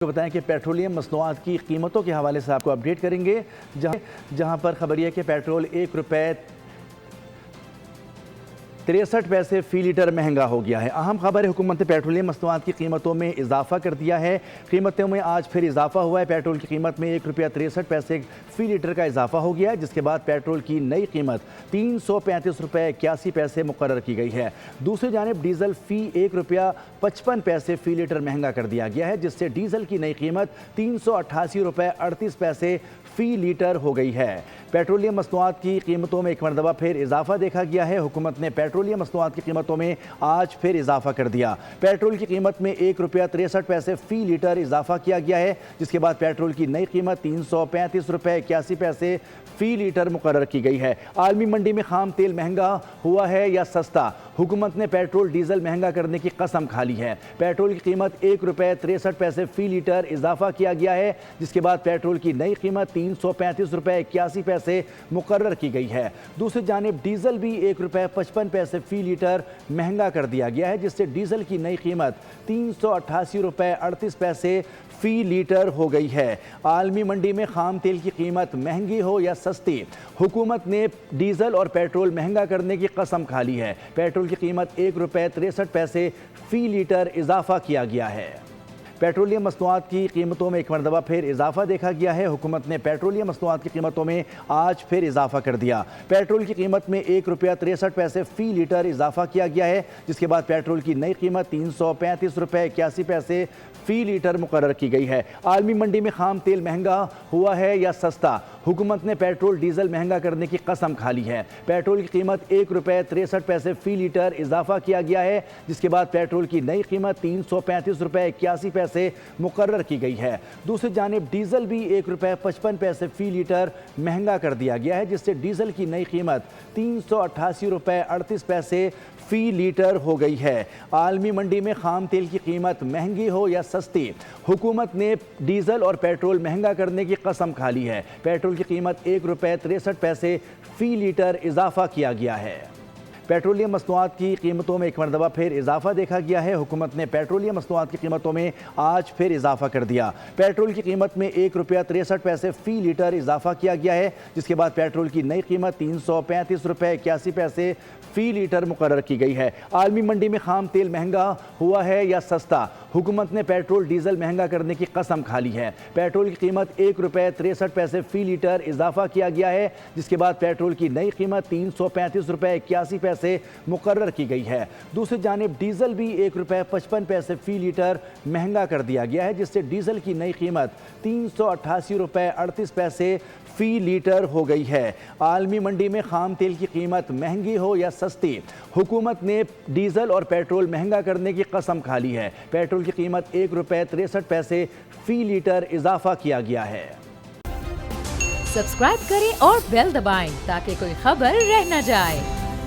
کو بتائیں کہ پیٹرولیم مصنوعات کی قیمتوں کے حوالے سے آپ کو اپڈیٹ کریں گے، جہاں پر خبر یہ کہ پیٹرول 1 روپے 63 پیسے فی لیٹر مہنگا ہو گیا ہے۔ اہم خبر ہے، حکومت نے پیٹرولیم مصنوعات کی قیمتوں میں اضافہ کر دیا ہے۔ قیمتوں میں آج پھر اضافہ ہوا ہے۔ پیٹرول کی قیمت میں 1 روپیہ 63 پیسے فی لیٹر کا اضافہ ہو گیا ہے، جس کے بعد پیٹرول کی نئی قیمت 335 روپے 81 پیسے مقرر کی گئی ہے۔ دوسری جانب ڈیزل فی 1 روپیہ 55 پیسے فی لیٹر مہنگا کر دیا گیا ہے، جس سے ڈیزل کی نئی قیمت 388 روپے 38 پیسے فی لیٹر ہو گئی ہے۔ پیٹرولیم مصنوعات کی قیمتوں میں ایک مرتبہ پھر اضافہ دیکھا گیا ہے۔ حکومت نے پیٹرولیم مصنوعات کی قیمتوں میں آج پھر اضافہ کر دیا۔ پیٹرول کی قیمت میں 1 روپیہ 63 پیسے فی لیٹر اضافہ کیا گیا ہے، جس کے بعد پیٹرول کی نئی قیمت 335 روپے 81 پیسے فی لیٹر مقرر کی گئی ہے۔ عالمی منڈی میں خام تیل مہنگا ہوا ہے یا سستا؟ حکومت نے پیٹرول ڈیزل مہنگا کرنے کی قسم کھا لی ہے۔ پیٹرول کی قیمت 1 روپے 63 پیسے فی لیٹر اضافہ کیا گیا ہے، جس کے بعد پیٹرول کی نئی قیمت 335 روپے 81 پیسے مقرر کی گئی ہے۔ دوسری جانب ڈیزل بھی 1 روپے 55 پیسے فی لیٹر مہنگا کر دیا گیا ہے، جس سے ڈیزل کی نئی قیمت 388 روپے 38 پیسے فی لیٹر ہو گئی ہے۔ عالمی منڈی میں خام تیل کی قیمت مہنگی ہو یا سستی، حکومت نے ڈیزل اور پیٹرول مہنگا کرنے کی قسم کھا لی ہے۔ پیٹرول کی قیمت 1 روپے 63 پیسے فی لیٹر اضافہ کیا گیا ہے۔ پیٹرولیم مصنوعات کی قیمتوں میں ایک مرتبہ پھر اضافہ دیکھا گیا ہے۔ حکومت نے پیٹرولیم مصنوعات کی قیمتوں میں آج پھر اضافہ کر دیا۔ پیٹرول کی قیمت میں 1 روپیہ 63 پیسے فی لیٹر اضافہ کیا گیا ہے، جس کے بعد پیٹرول کی نئی قیمت 335 روپے 81 پیسے فی لیٹر مقرر کی گئی ہے۔ عالمی منڈی میں خام تیل مہنگا ہوا ہے یا سستا؟ حکومت نے پیٹرول ڈیزل مہنگا کرنے کی قسم کھا لی ہے۔ پیٹرول کی قیمت 1 روپے 63 پیسے فی لیٹر اضافہ کیا گیا ہے، جس کے بعد پیٹرول کی نئی قیمت 335 روپے 81 پیسے مقرر کی گئی ہے۔ دوسری جانب ڈیزل بھی 1 روپے 55 پیسے فی لیٹر مہنگا کر دیا گیا ہے، جس سے ڈیزل کی نئی قیمت 388 روپے 38 پیسے فی لیٹر ہو گئی ہے۔ عالمی منڈی میں خام تیل کی قیمت مہنگی ہو یا سستی، حکومت نے ڈیزل اور پیٹرول مہنگا کرنے کی قسم کھا لی ہے۔ پیٹرول کی قیمت 1 روپے 63 پیسے فی لیٹر اضافہ کیا گیا ہے۔ پیٹرولیم مصنوعات کی قیمتوں میں ایک مرتبہ پھر اضافہ دیکھا گیا ہے۔ حکومت نے پیٹرولیم مصنوعات کی قیمتوں میں آج پھر اضافہ کر دیا۔ پیٹرول کی قیمت میں 1 روپیہ 63 پیسے فی لیٹر اضافہ کیا گیا ہے، جس کے بعد پیٹرول کی نئی قیمت 335 روپے 81 پیسے فی لیٹر مقرر کی گئی ہے۔ عالمی منڈی میں خام تیل مہنگا ہوا ہے یا سستا؟ حکومت نے پیٹرول ڈیزل مہنگا کرنے کی قسم کھا لی ہے۔ پیٹرول کی قیمت 1 روپے 63 پیسے فی لیٹر اضافہ کیا گیا ہے، جس کے بعد پیٹرول کی نئی قیمت 335 روپے 81 پیسے مقرر کی گئی ہے۔ دوسری جانب ڈیزل بھی 1 روپے 55 پیسے فی لیٹر مہنگا کر دیا گیا ہے، جس سے ڈیزل کی نئی قیمت 388 روپے 38 پیسے فی لیٹر ہو گئی ہے۔ عالمی منڈی میں خام تیل کی قیمت مہنگی ہو یا سستی، حکومت نے ڈیزل اور پیٹرول مہنگا کرنے کی قسم کھا لی ہے۔ پیٹرول کی قیمت 1 روپے 63 پیسے فی لیٹر اضافہ کیا گیا ہے۔ سبسکرائب کریں اور بیل دبائیں تاکہ کوئی خبر رہ نہ جائے۔